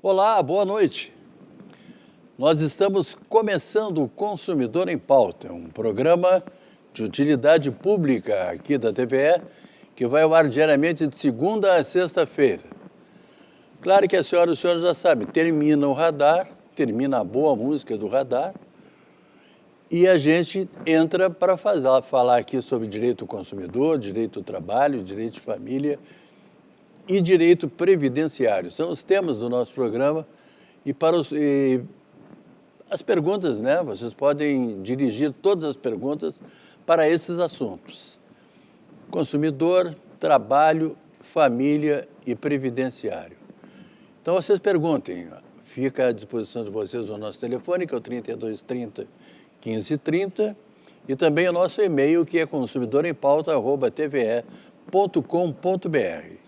Olá, boa noite. Nós estamos começando o Consumidor em Pauta, um programa de utilidade pública aqui da TVE, que vai ao ar diariamente de segunda a sexta-feira. Claro que a senhora e os senhores já sabem, termina o radar, termina a boa música do radar, e a gente entra para falar aqui sobre direito do consumidor, direito do trabalho, direito de família e direito previdenciário. São os temas do nosso programa e as perguntas, né? Vocês podem dirigir todas as perguntas para esses assuntos. Consumidor, trabalho, família e previdenciário. Então, vocês perguntem. Fica à disposição de vocês o nosso telefone, que é o 3230 1530, e também o nosso e-mail, que é consumidorempauta@tve.com.br.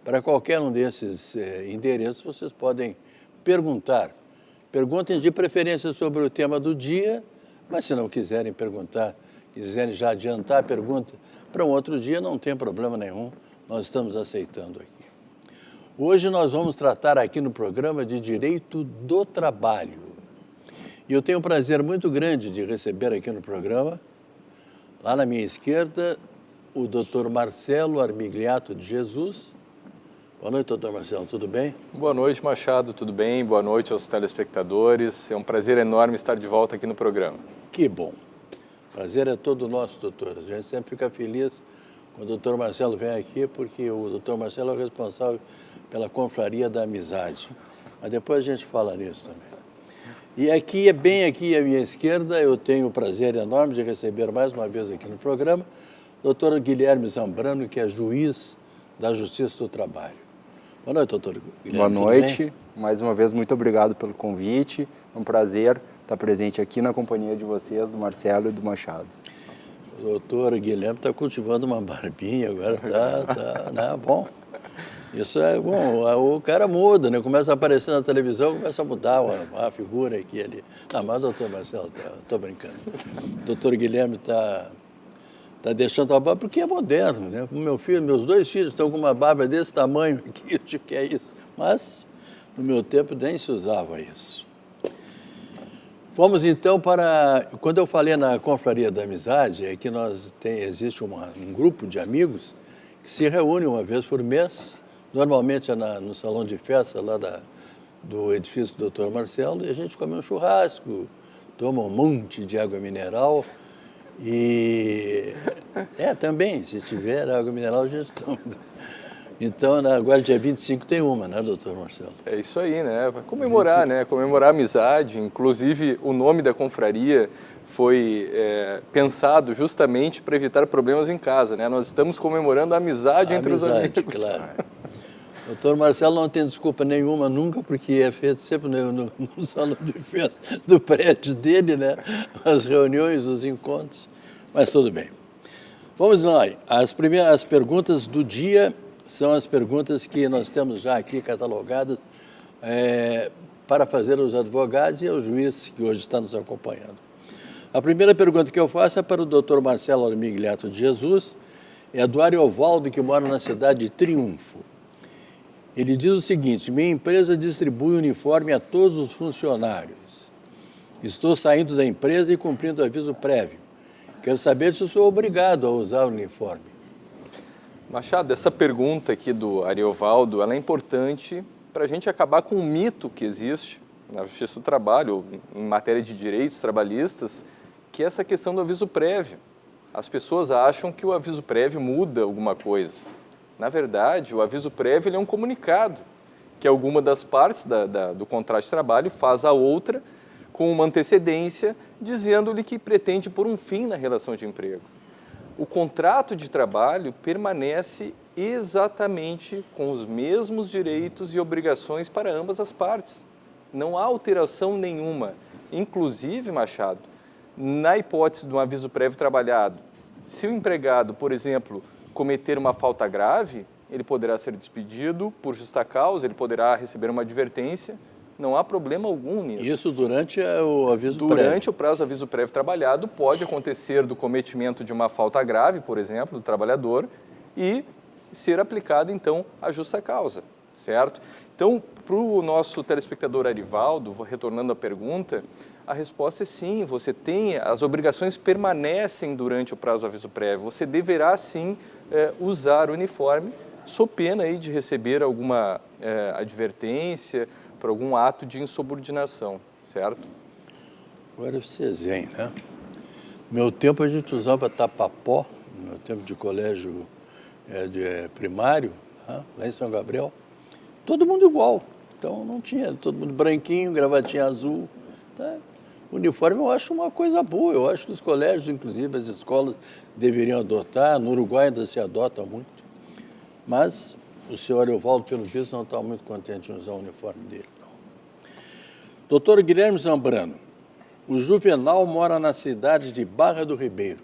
Para qualquer um desses endereços, vocês podem perguntar. Perguntem de preferência sobre o tema do dia, mas se não quiserem perguntar, quiserem já adiantar a pergunta para um outro dia, não tem problema nenhum, nós estamos aceitando aqui. Hoje nós vamos tratar aqui no programa de direito do trabalho. E eu tenho um prazer muito grande de receber aqui no programa, lá na minha esquerda, o doutor Marcelo Armigliato de Jesus. Boa noite, doutor Marcelo, tudo bem? Boa noite, Machado, tudo bem? Boa noite aos telespectadores. É um prazer enorme estar de volta aqui no programa. Que bom. Prazer é todo nosso, doutor. A gente sempre fica feliz quando o doutor Marcelo vem aqui, porque o doutor Marcelo é o responsável pela confraria da amizade. Mas depois a gente fala nisso também. E aqui, bem aqui à minha esquerda, eu tenho o prazer enorme de receber mais uma vez aqui no programa o doutor Guilherme Zambrano, que é juiz da Justiça do Trabalho. Boa noite, doutor Guilherme. Boa noite. Mais uma vez, muito obrigado pelo convite. É um prazer estar presente aqui na companhia de vocês, do Marcelo e do Machado. O doutor Guilherme está cultivando uma barbinha, agora está né? Bom. Isso é bom, o cara muda, né? Começa a aparecer na televisão, começa a mudar a figura aqui ali. Não, mas doutor Marcelo, estou brincando. O doutor Guilherme está deixando a barba porque é moderno, né? Meus dois filhos estão com uma barba desse tamanho aqui, eu acho que é isso. Mas, no meu tempo, nem se usava isso. Vamos então para... Quando eu falei na Confraria da Amizade, é que existe um grupo de amigos que se reúne uma vez por mês. Normalmente é no salão de festa lá do edifício do Dr. Marcelo, e a gente come um churrasco, toma um monte de água mineral e... também, se tiver água mineral, a gente toma. Então, agora dia 25 tem uma, né, doutor Marcelo? É isso aí, né? Vai comemorar, né? Comemorar a amizade. Inclusive, o nome da confraria foi pensado justamente para evitar problemas em casa, né? Nós estamos comemorando a amizade entre os amigos. Claro. Doutor Marcelo não tem desculpa nenhuma nunca, porque é feito sempre no salão de festa do prédio dele, né? As reuniões, os encontros, mas tudo bem. Vamos lá, as perguntas do dia são as perguntas que nós temos já aqui catalogadas para fazer aos advogados e ao juiz que hoje está nos acompanhando. A primeira pergunta que eu faço é para o doutor Marcelo Armigliato de Jesus, é do Ariovaldo, que mora na cidade de Triunfo. Ele diz o seguinte: minha empresa distribui uniforme a todos os funcionários. Estou saindo da empresa e cumprindo aviso prévio. Quero saber se eu sou obrigado a usar o uniforme. Machado, essa pergunta aqui do Ariovaldo, ela é importante para a gente acabar com um mito que existe na Justiça do Trabalho, em matéria de direitos trabalhistas, que é essa questão do aviso prévio. As pessoas acham que o aviso prévio muda alguma coisa. Na verdade, o aviso prévio ele é um comunicado que alguma das partes do contrato de trabalho faz à outra com uma antecedência, dizendo-lhe que pretende pôr um fim na relação de emprego. O contrato de trabalho permanece exatamente com os mesmos direitos e obrigações para ambas as partes. Não há alteração nenhuma. Inclusive, Machado, na hipótese de um aviso prévio trabalhado, se o empregado, por exemplo, cometer uma falta grave, ele poderá ser despedido por justa causa, ele poderá receber uma advertência, não há problema algum nisso. Isso durante o aviso prévio? Durante o prazo do aviso prévio trabalhado, pode acontecer do cometimento de uma falta grave, por exemplo, do trabalhador, e ser aplicada, então, a justa causa, certo? Então, para o nosso telespectador Arivaldo, retornando à pergunta, a resposta é sim, você tem, as obrigações permanecem durante o prazo do aviso prévio, você deverá sim usar o uniforme, sob pena aí de receber alguma advertência por algum ato de insubordinação, certo? Agora vocês veem, né? No meu tempo a gente usava tapapó, no meu tempo de colégio primário, né? Lá em São Gabriel, todo mundo igual. Então não tinha, todo mundo branquinho, gravatinha azul. Né? O uniforme eu acho uma coisa boa, eu acho que os colégios, inclusive as escolas, deveriam adotar, no Uruguai ainda se adota muito. Mas o senhor Ariovaldo, pelo visto, não está muito contente em usar o uniforme dele, não. Doutor Guilherme Zambrano, o Juvenal mora na cidade de Barra do Ribeiro.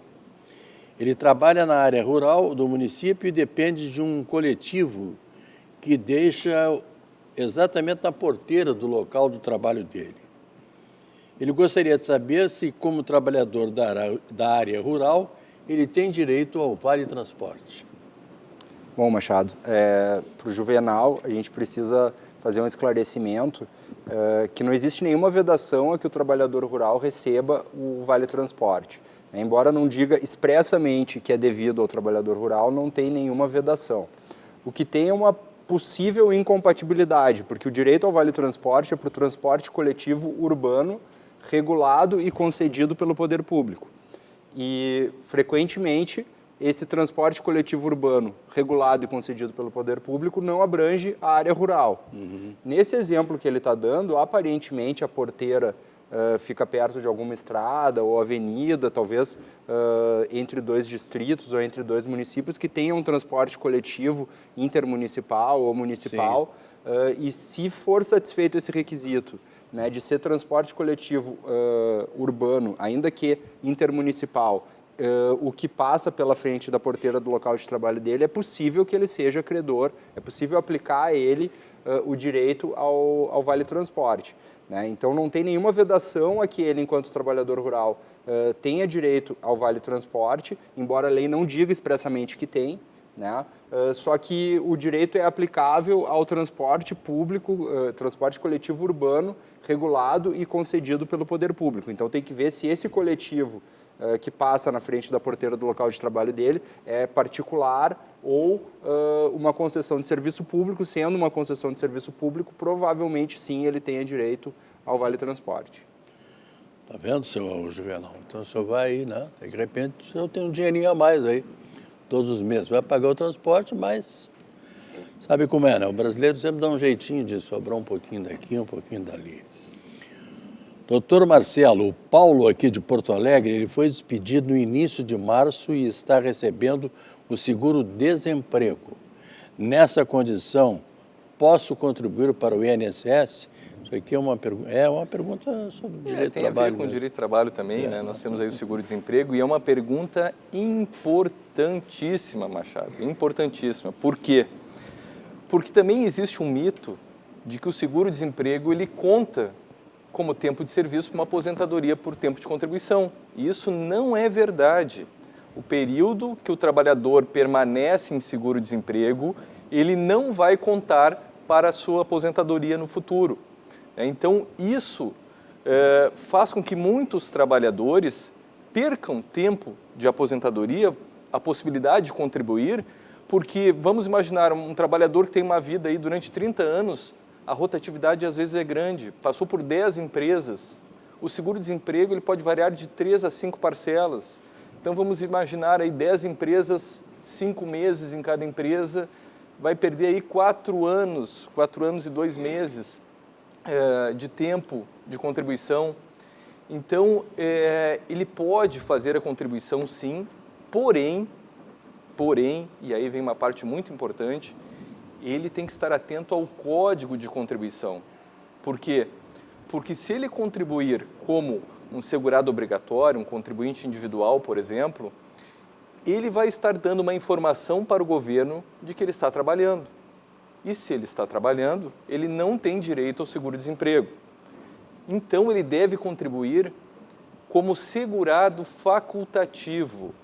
Ele trabalha na área rural do município e depende de um coletivo que deixa exatamente na porteira do local do trabalho dele. Ele gostaria de saber se, como trabalhador da área rural, ele tem direito ao Vale Transporte. Bom, Machado, para o Juvenal, a gente precisa fazer um esclarecimento que não existe nenhuma vedação a que o trabalhador rural receba o Vale Transporte. Embora não diga expressamente que é devido ao trabalhador rural, não tem nenhuma vedação. O que tem é uma possível incompatibilidade, porque o direito ao Vale Transporte é para o transporte coletivo urbano regulado e concedido pelo poder público. E, frequentemente, esse transporte coletivo urbano regulado e concedido pelo poder público não abrange a área rural. Nesse exemplo que ele está dando, aparentemente a porteira fica perto de alguma estrada ou avenida, talvez entre dois distritos ou entre dois municípios que tenham um transporte coletivo intermunicipal ou municipal, e se for satisfeito esse requisito, né, de ser transporte coletivo urbano, ainda que intermunicipal, o que passa pela frente da porteira do local de trabalho dele, é possível que ele seja credor, é possível aplicar a ele o direito ao Vale Transporte. Né? Então, não tem nenhuma vedação a que ele, enquanto trabalhador rural, tenha direito ao Vale Transporte, embora a lei não diga expressamente que tem, né? Só que o direito é aplicável ao transporte público, transporte coletivo urbano, regulado e concedido pelo poder público. Então, tem que ver se esse coletivo que passa na frente da porteira do local de trabalho dele é particular ou uma concessão de serviço público. Sendo uma concessão de serviço público, provavelmente sim ele tenha direito ao Vale Transporte. Tá vendo, senhor Juvenal? Então o senhor vai aí, né? De repente o senhor tem um dinheirinho a mais aí, todos os meses. Vai pagar o transporte, mas sabe como é, né? O brasileiro sempre dá um jeitinho de sobrar um pouquinho daqui, um pouquinho dali. Doutor Marcelo, o Paulo aqui de Porto Alegre, ele foi despedido no início de março e está recebendo o seguro-desemprego. Nessa condição, posso contribuir para o INSS? Isso aqui é uma pergunta sobre direito de trabalho. Tem a ver com direito de trabalho também, né? Nós temos aí o seguro-desemprego e é uma pergunta importantíssima, Machado, importantíssima. Por quê? Porque também existe um mito de que o seguro-desemprego ele conta como tempo de serviço para uma aposentadoria por tempo de contribuição. E isso não é verdade. O período que o trabalhador permanece em seguro-desemprego, ele não vai contar para a sua aposentadoria no futuro. Então, isso faz com que muitos trabalhadores percam tempo de aposentadoria, a possibilidade de contribuir, porque, vamos imaginar, um trabalhador que tem uma vida aí durante 30 anos, a rotatividade às vezes é grande, passou por 10 empresas, o seguro-desemprego ele pode variar de 3 a 5 parcelas. Então vamos imaginar aí 10 empresas, 5 meses em cada empresa, vai perder aí 4 anos e 2 meses de tempo de contribuição. Então ele pode fazer a contribuição sim, porém, e aí vem uma parte muito importante, ele tem que estar atento ao código de contribuição. Por quê? Porque se ele contribuir como um segurado obrigatório, um contribuinte individual, por exemplo, ele vai estar dando uma informação para o governo de que ele está trabalhando. E se ele está trabalhando, ele não tem direito ao seguro-desemprego. Então, ele deve contribuir como segurado facultativo.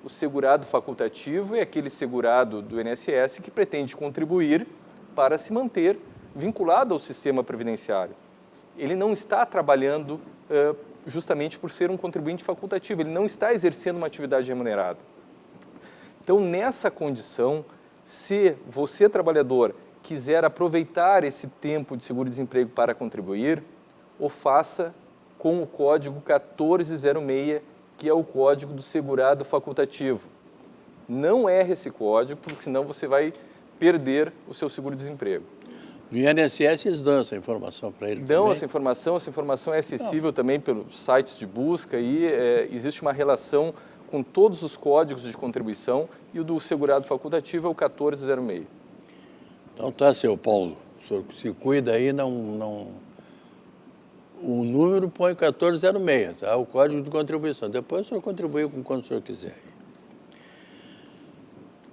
O segurado facultativo é aquele segurado do INSS que pretende contribuir para se manter vinculado ao sistema previdenciário. Ele não está trabalhando justamente por ser um contribuinte facultativo, ele não está exercendo uma atividade remunerada. Então, nessa condição, se você, trabalhador, quiser aproveitar esse tempo de seguro-desemprego para contribuir, o faça com o código 1406, que é o código do segurado facultativo. Não erre esse código, porque senão você vai perder o seu seguro-desemprego. No INSS eles dão essa informação para eles Dão também? essa informação é acessível também pelos sites de busca e existe uma relação com todos os códigos de contribuição e o do segurado facultativo é o 1406. Então tá, seu Paulo, o senhor se cuida aí, o número põe 1406, tá? O código de contribuição. Depois o senhor contribui com quando o senhor quiser.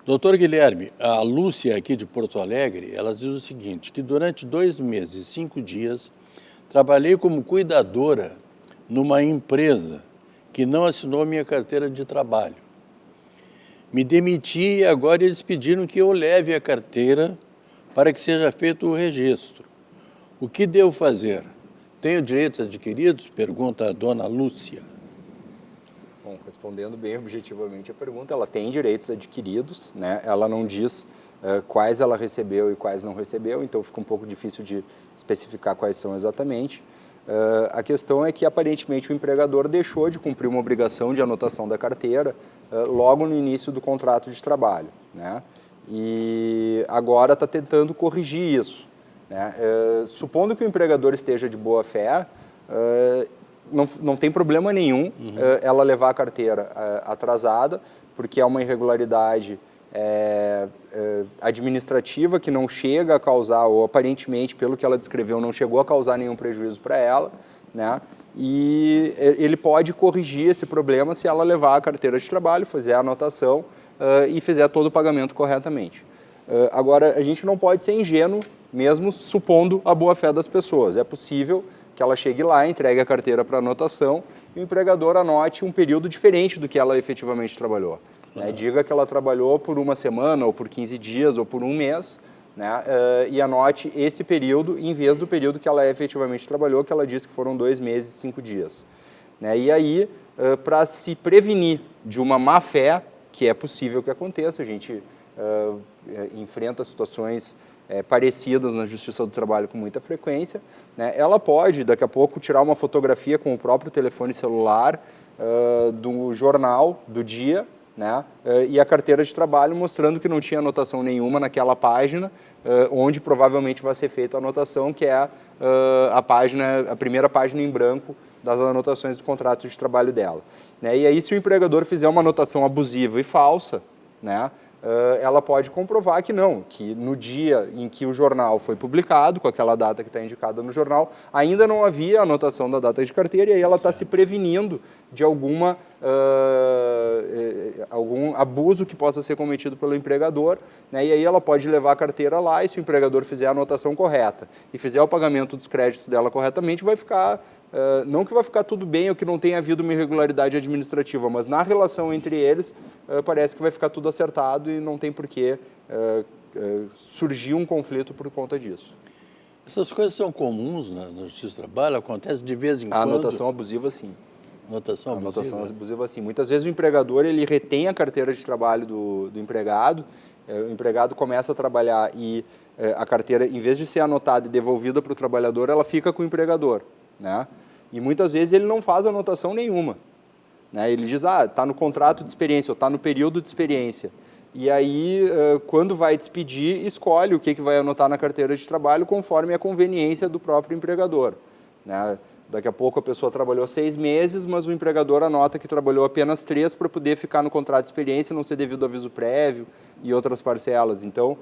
Doutor Guilherme, a Lúcia aqui de Porto Alegre, ela diz o seguinte, que durante 2 meses e 5 dias trabalhei como cuidadora numa empresa que não assinou minha carteira de trabalho. Me demiti e agora eles pediram que eu leve a carteira para que seja feito o registro. O que devo fazer? Tenho direitos adquiridos? Pergunta a dona Lúcia. Bom, respondendo bem objetivamente a pergunta, ela tem direitos adquiridos, né? Ela não diz quais ela recebeu e quais não recebeu, então fica um pouco difícil de especificar quais são exatamente. A questão é que, aparentemente, o empregador deixou de cumprir uma obrigação de anotação da carteira logo no início do contrato de trabalho, né? E agora está tentando corrigir isso, né? Supondo que o empregador esteja de boa fé, não tem problema nenhum ela levar a carteira atrasada, porque é uma irregularidade administrativa que não chega a causar, ou aparentemente, pelo que ela descreveu, não chegou a causar nenhum prejuízo para ela, né? E ele pode corrigir esse problema se ela levar a carteira de trabalho, fazer a anotação e fizer todo o pagamento corretamente. Agora, a gente não pode ser ingênuo, mesmo supondo a boa-fé das pessoas. É possível que ela chegue lá, entregue a carteira para anotação e o empregador anote um período diferente do que ela efetivamente trabalhou. Né? Diga que ela trabalhou por 1 semana, ou por 15 dias, ou por 1 mês, né? E anote esse período em vez do período que ela efetivamente trabalhou, que ela disse que foram 2 meses e 5 dias. Né? E aí, para se prevenir de uma má-fé, que é possível que aconteça, a gente enfrenta situações parecidas na Justiça do Trabalho com muita frequência, né? Ela pode, daqui a pouco, tirar uma fotografia com o próprio telefone celular do jornal do dia, né? E a carteira de trabalho mostrando que não tinha anotação nenhuma naquela página, onde provavelmente vai ser feita a anotação, que é a primeira página em branco das anotações do contrato de trabalho dela. Né? E aí, se o empregador fizer uma anotação abusiva e falsa, né? Ela pode comprovar que não, que no dia em que o jornal foi publicado, com aquela data que está indicada no jornal, ainda não havia anotação da data de carteira e aí ela está se prevenindo de algum abuso que possa ser cometido pelo empregador, né? E aí ela pode levar a carteira lá e se o empregador fizer a anotação correta e fizer o pagamento dos créditos dela corretamente, vai ficar... não que vai ficar tudo bem ou que não tenha havido uma irregularidade administrativa, mas na relação entre eles parece que vai ficar tudo acertado e não tem por que surgir um conflito por conta disso. Essas coisas são comuns na Justiça do Trabalho, acontece de vez em quando. A anotação abusiva, sim. Anotação abusiva? A anotação abusiva, sim. Muitas vezes o empregador ele retém a carteira de trabalho do empregado, o empregado começa a trabalhar e a carteira, em vez de ser anotada e devolvida para o trabalhador, ela fica com o empregador. Né? E muitas vezes ele não faz anotação nenhuma. Né? Ele diz, está no contrato de experiência, ou está no período de experiência. E aí, quando vai despedir, escolhe o que vai anotar na carteira de trabalho conforme a conveniência do próprio empregador. Né? Daqui a pouco a pessoa trabalhou 6 meses, mas o empregador anota que trabalhou apenas 3 para poder ficar no contrato de experiência e não ser devido ao aviso prévio e outras parcelas. Então,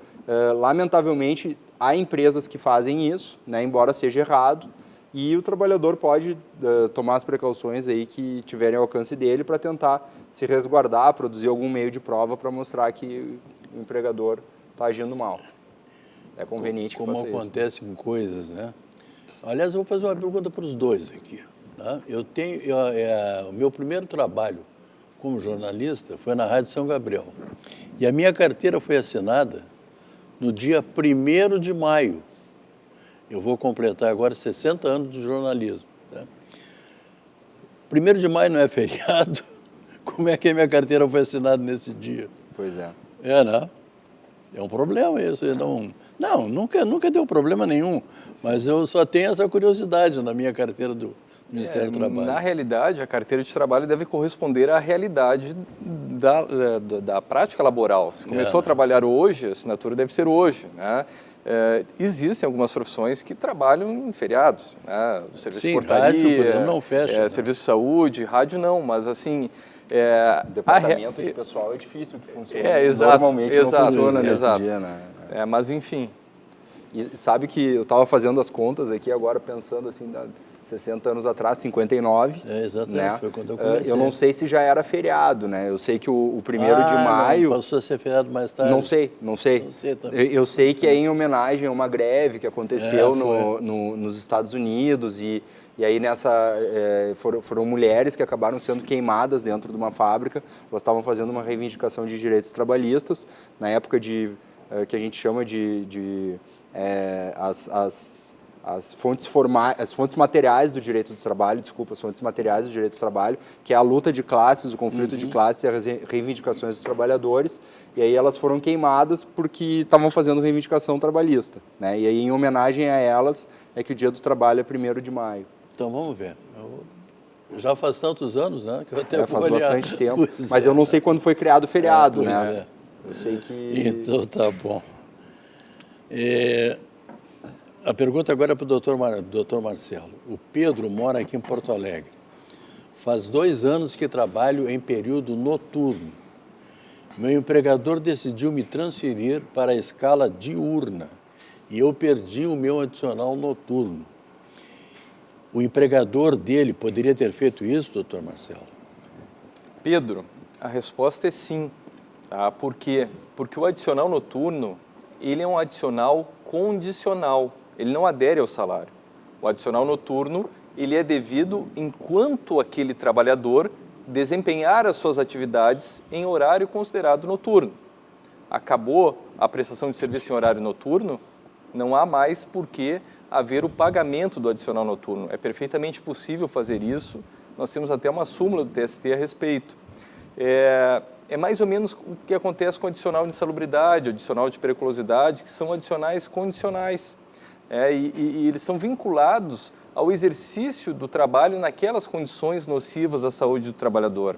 lamentavelmente, há empresas que fazem isso, né? Embora seja errado, e o trabalhador pode tomar as precauções aí que tiverem ao alcance dele para tentar se resguardar, produzir algum meio de prova para mostrar que o empregador está agindo mal. É conveniente que faça isso. Como acontece com coisas, né? Aliás, eu vou fazer uma pergunta para os dois aqui. Tá? O meu primeiro trabalho como jornalista foi na Rádio São Gabriel. E a minha carteira foi assinada no dia 1º de maio Eu vou completar agora 60 anos de jornalismo. Né? 1º de maio não é feriado? Como é que a minha carteira foi assinada nesse dia? Pois é. É, né? É um problema isso. Não, nunca deu problema nenhum. Mas eu só tenho essa curiosidade na minha carteira do Ministério do Trabalho. Na realidade, a carteira de trabalho deve corresponder à realidade da prática laboral. Se começou a trabalhar hoje, a assinatura deve ser hoje, né? Existem algumas profissões que trabalham em feriados, né? O serviço de portaria, rádio, por exemplo, não fecha, serviço de saúde, rádio não, mas assim... o departamento de pessoal é difícil que funcione. Exato, Normalmente não funciona nesse exato. dia, né? Mas enfim... E sabe que eu estava fazendo as contas aqui agora, pensando assim, 60 anos atrás, 59. Exatamente, né? foi quando eu comecei. Eu não sei se já era feriado, né? Eu sei que o 1º de maio... Não, passou a ser feriado mais tarde. Não sei. Não sei também. Eu sei que é em homenagem a uma greve que aconteceu nos Estados Unidos e aí foram mulheres que acabaram sendo queimadas dentro de uma fábrica. Elas estavam fazendo uma reivindicação de direitos trabalhistas, na época que a gente chama as fontes materiais do direito do trabalho, as fontes materiais do direito do trabalho, que é a luta de classes, o conflito de classes e as reivindicações dos trabalhadores. E aí elas foram queimadas porque estavam fazendo reivindicação trabalhista, né? E aí, em homenagem a elas, é que o Dia do Trabalho é 1º de maio. Então, vamos ver. Já faz tantos anos, né? Que eu até faz bastante tempo. Mas eu não sei quando foi criado o feriado, né? Eu sei que... Então, tá bom. A pergunta agora é para o doutor Marcelo. O Pedro mora aqui em Porto Alegre. Faz 2 anos que trabalho em período noturno. Meu empregador decidiu me transferir para a escala diurna e eu perdi o meu adicional noturno. O empregador dele poderia ter feito isso, doutor Marcelo? Pedro, a resposta é sim. Tá? Por quê? Porque o adicional noturno, ele é um adicional condicional. Ele não adere ao salário. O adicional noturno, ele é devido enquanto aquele trabalhador desempenhar as suas atividades em horário considerado noturno. Acabou a prestação de serviço em horário noturno, não há mais por que haver o pagamento do adicional noturno. É perfeitamente possível fazer isso. Nós temos até uma súmula do TST a respeito. É mais ou menos o que acontece com o adicional de insalubridade, o adicional de periculosidade, que são adicionais condicionais. E eles são vinculados ao exercício do trabalho naquelas condições nocivas à saúde do trabalhador.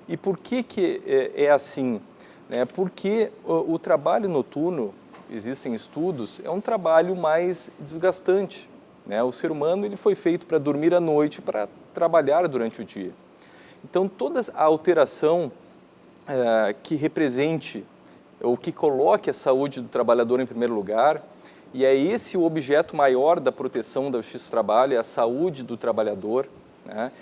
E por que é assim? Porque o trabalho noturno, existem estudos, é um trabalho mais desgastante. O ser humano ele foi feito para dormir à noite, para trabalhar durante o dia. Então, toda a alteração que represente ou que coloque a saúde do trabalhador em primeiro lugar, e é esse o objeto maior da proteção da Justiça do Trabalho, é a saúde do trabalhador, né?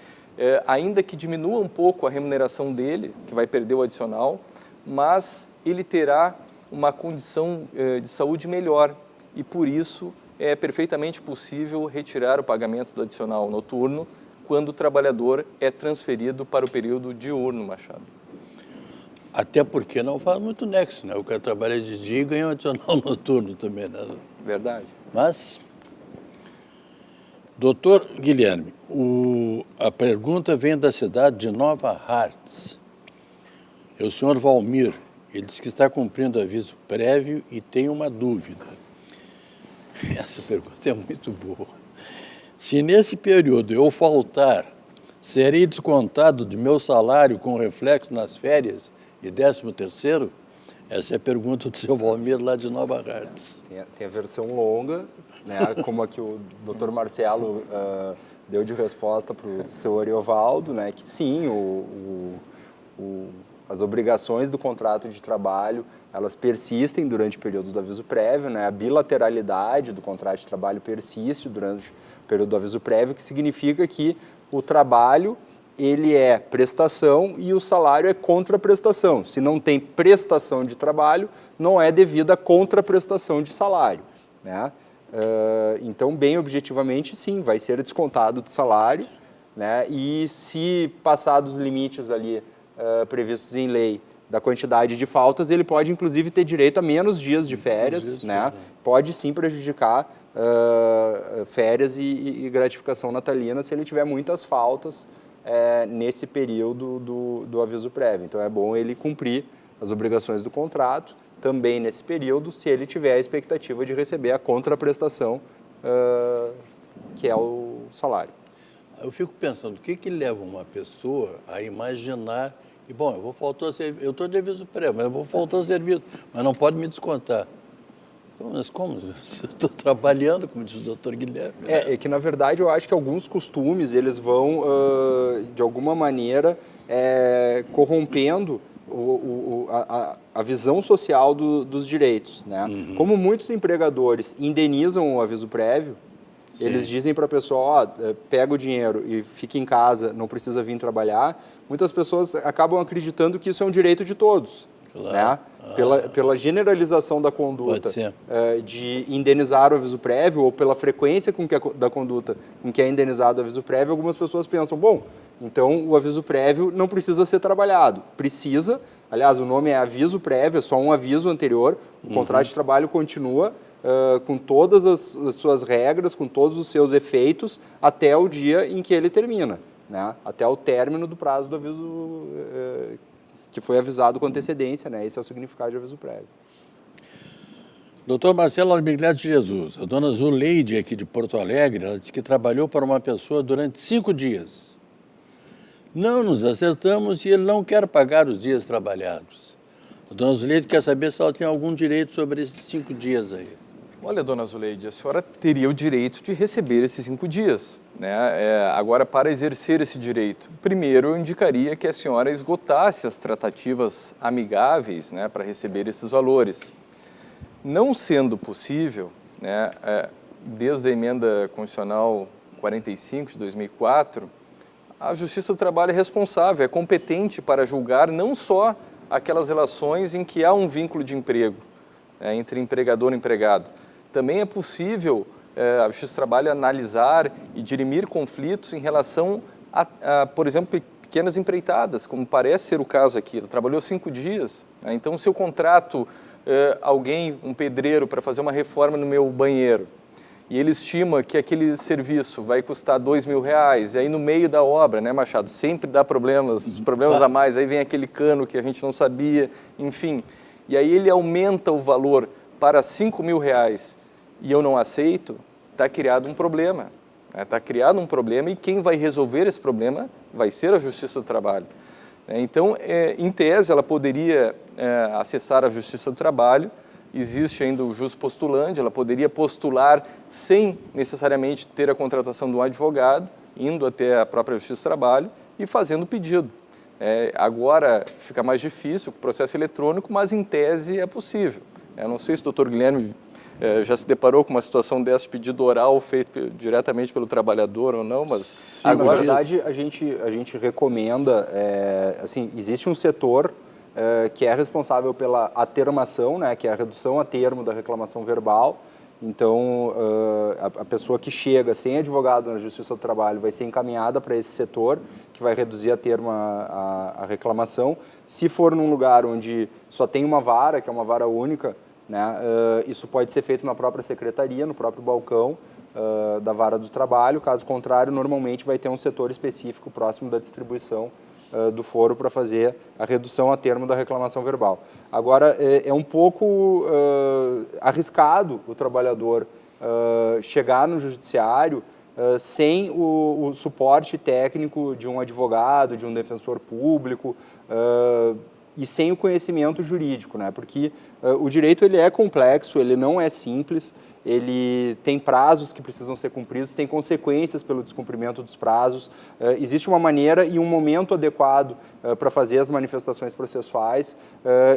Ainda que diminua um pouco a remuneração dele, que vai perder o adicional, mas ele terá uma condição de saúde melhor e, por isso, é perfeitamente possível retirar o pagamento do adicional noturno quando o trabalhador é transferido para o período diurno, Machado. Até porque não faz muito nexo, né? O cara trabalha de dia e ganha um adicional noturno também, né? Verdade. Mas, doutor Guilherme, a pergunta vem da cidade de Nova Hartz. É o senhor Valmir. Ele diz que está cumprindo aviso prévio e tem uma dúvida. Essa pergunta é muito boa. Se nesse período eu faltar, serei descontado do meu salário com reflexo nas férias e 13º? Essa é a pergunta do seu Valmir lá de Nova Hartz. Tem a versão longa, né, como a que o doutor Marcelo deu de resposta para o seu Ariovaldo, né, que sim, as obrigações do contrato de trabalho, elas persistem durante o período do aviso prévio, né? A bilateralidade do contrato de trabalho persiste durante o período do aviso prévio, que significa que o trabalho, ele é prestação e o salário é contraprestação. Se não tem prestação de trabalho, não é devida a contraprestação de salário, né? Então, bem objetivamente, sim, vai ser descontado do salário, né? E se passados os limites ali previstos em lei, da quantidade de faltas, ele pode, inclusive, ter direito a menos dias de férias, né? Pode, sim, prejudicar férias e gratificação natalina se ele tiver muitas faltas nesse período do aviso prévio. Então, é bom ele cumprir as obrigações do contrato, também nesse período, se ele tiver a expectativa de receber a contraprestação, que é o salário. Eu fico pensando, o que leva uma pessoa a imaginar, e bom, eu vou faltar eu estou de aviso prévio, mas eu vou faltar o serviço, mas não pode me descontar. Mas como? Eu estou trabalhando, como diz o doutor Guilherme. É que, na verdade, eu acho que alguns costumes, eles vão, de alguma maneira, corrompendo a visão social dos direitos, né? Como muitos empregadores indenizam o aviso prévio, sim, eles dizem para a pessoa, pega o dinheiro e fica em casa, não precisa vir trabalhar, muitas pessoas acabam acreditando que isso é um direito de todos, claro, né? Pela generalização da conduta de indenizar o aviso prévio ou pela frequência da conduta com que é indenizado o aviso prévio, algumas pessoas pensam, bom, então o aviso prévio não precisa ser trabalhado. Precisa, aliás, o nome é aviso prévio, é só um aviso anterior, o contrato de trabalho continua com todas as suas regras, com todos os seus efeitos, até o dia em que ele termina, né? Até o término do prazo do aviso que foi avisado com antecedência, né? Esse é o significado de aviso prévio. Doutor Marcelo Armigliati de Jesus, a dona Zuleide aqui de Porto Alegre, ela disse que trabalhou para uma pessoa durante 5 dias. Não nos acertamos e ele não quer pagar os dias trabalhados. A dona Zuleide quer saber se ela tem algum direito sobre esses 5 dias aí. Olha, dona Zuleide, a senhora teria o direito de receber esses 5 dias, né? Agora, para exercer esse direito, primeiro eu indicaria que a senhora esgotasse as tratativas amigáveis, né, para receber esses valores. Não sendo possível, né, desde a emenda constitucional 45 de 2004, a Justiça do Trabalho é responsável, é competente para julgar não só aquelas relações em que há um vínculo de emprego, entre empregador e empregado. Também é possível a Justiça do Trabalho analisar e dirimir conflitos em relação a, por exemplo, pequenas empreitadas, como parece ser o caso aqui. Ela trabalhou 5 dias, né? Então, se eu contrato alguém, um pedreiro, para fazer uma reforma no meu banheiro, e ele estima que aquele serviço vai custar R$2.000, e aí no meio da obra, né, Machado, sempre dá problemas, os problemas a mais, aí vem aquele cano que a gente não sabia, enfim, e aí ele aumenta o valor para R$5.000 e eu não aceito, está criado um problema. Está criado um problema e quem vai resolver esse problema vai ser a Justiça do Trabalho. Então, em tese, ela poderia acessar a Justiça do Trabalho, existe ainda o jus postulandi, ela poderia postular sem necessariamente ter a contratação de um advogado, indo até a própria Justiça do Trabalho e fazendo o pedido. Agora fica mais difícil com o processo eletrônico, mas em tese é possível. Eu não sei se o doutor Guilherme já se deparou com uma situação dessa, pedido oral feito diretamente pelo trabalhador ou não, mas... Sim, agora, na verdade, a gente recomenda, assim, existe um setor que é responsável pela atermação, né, que é a redução a termo da reclamação verbal. Então, a pessoa que chega sem advogado na Justiça do Trabalho vai ser encaminhada para esse setor, que vai reduzir a termo a reclamação. Se for num lugar onde só tem uma vara, que é uma vara única, né, isso pode ser feito na própria secretaria, no próprio balcão da vara do trabalho. Caso contrário, normalmente vai ter um setor específico próximo da distribuição do foro para fazer a redução a termo da reclamação verbal. Agora, é um pouco arriscado o trabalhador chegar no judiciário sem o suporte técnico de um advogado, de um defensor público e sem o conhecimento jurídico, né? Porque o direito ele é complexo, ele não é simples, ele tem prazos que precisam ser cumpridos, tem consequências pelo descumprimento dos prazos, existe uma maneira e um momento adequado para fazer as manifestações processuais,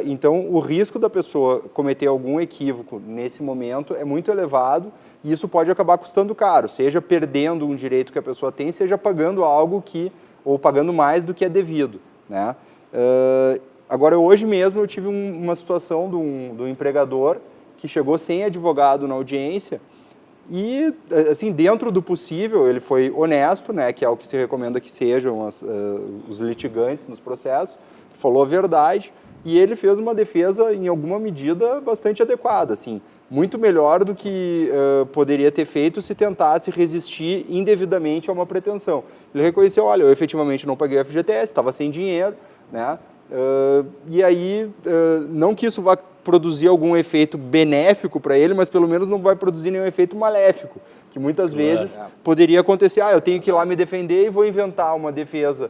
então o risco da pessoa cometer algum equívoco nesse momento é muito elevado e isso pode acabar custando caro, seja perdendo um direito que a pessoa tem, seja pagando algo ou pagando mais do que é devido, né? Agora, hoje mesmo eu tive uma situação de um empregador que chegou sem advogado na audiência e, assim, dentro do possível, ele foi honesto, né, que é o que se recomenda que sejam os litigantes nos processos, falou a verdade, e ele fez uma defesa, em alguma medida, bastante adequada, assim, muito melhor do que poderia ter feito se tentasse resistir indevidamente a uma pretensão. Ele reconheceu, olha, eu efetivamente não paguei o FGTS, estava sem dinheiro, né? E aí, não que isso vá produzir algum efeito benéfico para ele, mas pelo menos não vai produzir nenhum efeito maléfico, que muitas vezes poderia acontecer, eu tenho que ir lá me defender e vou inventar uma defesa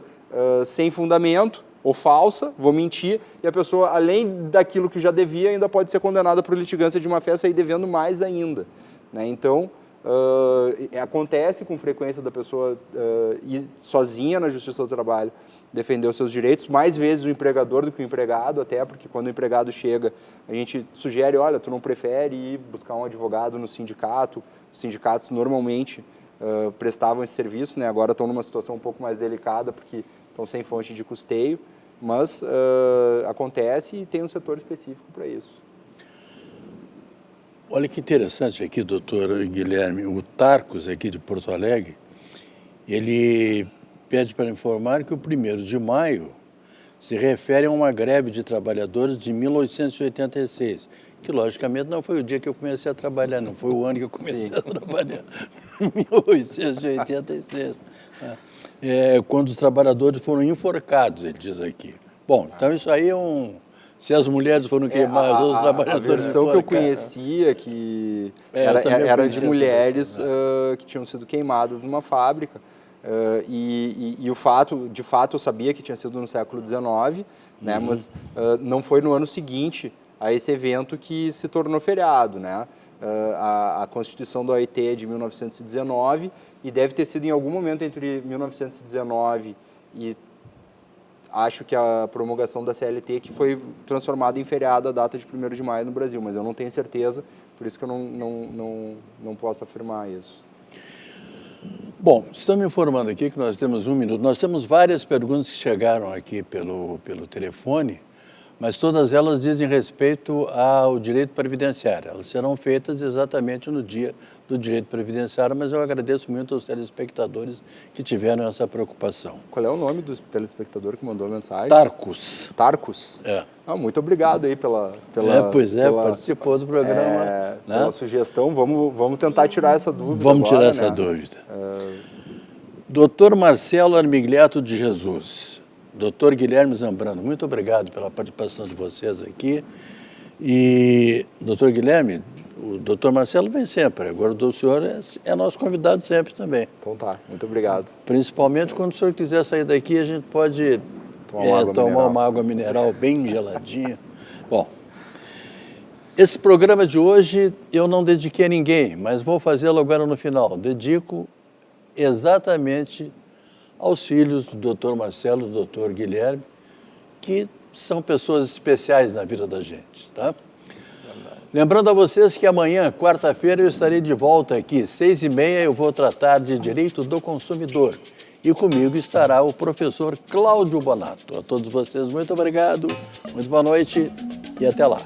sem fundamento, ou falsa, vou mentir, e a pessoa, além daquilo que já devia, ainda pode ser condenada por litigância de má-fé, sair devendo mais ainda, né? Então, acontece com frequência da pessoa ir sozinha na Justiça do Trabalho defender os seus direitos, mais vezes o empregador do que o empregado, até porque quando o empregado chega, a gente sugere, olha, tu não prefere ir buscar um advogado no sindicato, os sindicatos normalmente prestavam esse serviço, né? Agora estão numa situação um pouco mais delicada, porque estão sem fonte de custeio, mas acontece e tem um setor específico para isso. Olha que interessante aqui, doutor Guilherme, o Tarcos aqui de Porto Alegre, ele pede para informar que o 1º de maio se refere a uma greve de trabalhadores de 1886, que logicamente não foi o dia que eu comecei a trabalhar, não foi o ano que eu comecei a trabalhar, 1886, quando os trabalhadores foram enforcados, ele diz aqui. Bom, então isso aí é se as mulheres foram queimadas, os trabalhadores a versão que eu conhecia, que era de mulheres que tinham sido queimadas numa fábrica, e o fato, de fato, eu sabia que tinha sido no século XIX, né, mas não foi no ano seguinte a esse evento que se tornou feriado, né? A Constituição da OIT é de 1919 e deve ter sido em algum momento entre 1919 e acho que a promulgação da CLT que foi transformada em feriado a data de 1º de maio no Brasil, mas eu não tenho certeza, por isso que eu não posso afirmar isso. Bom, estão me informando aqui que nós temos 1 minuto. Nós temos várias perguntas que chegaram aqui pelo telefone, mas todas elas dizem respeito ao direito previdenciário. Elas serão feitas exatamente no dia do direito previdenciário, mas eu agradeço muito aos telespectadores que tiveram essa preocupação. Qual é o nome do telespectador que mandou a mensagem? Tarcos. Tarcos? Muito obrigado aí pela participou do programa. Né? Pela sugestão. Vamos tentar tirar essa dúvida. Vamos tirar essa dúvida. Doutor Marcelo Armigliato de Jesus. Doutor Guilherme Zambrano, muito obrigado pela participação de vocês aqui. E, doutor Guilherme, o doutor Marcelo vem sempre, agora o senhor é nosso convidado sempre também. Então tá, muito obrigado. Principalmente quando o senhor quiser sair daqui, a gente pode tomar uma água mineral bem geladinha. Bom, esse programa de hoje eu não dediquei a ninguém, mas vou fazê-lo agora no final. Dedico exatamente aos filhos do Dr. Marcelo, do Dr. Guilherme, que são pessoas especiais na vida da gente, tá? Lembrando a vocês que amanhã, quarta-feira, eu estarei de volta aqui, 6h30, eu vou tratar de direito do consumidor. E comigo estará o professor Cláudio Bonato. A todos vocês, muito obrigado, muito boa noite e até lá.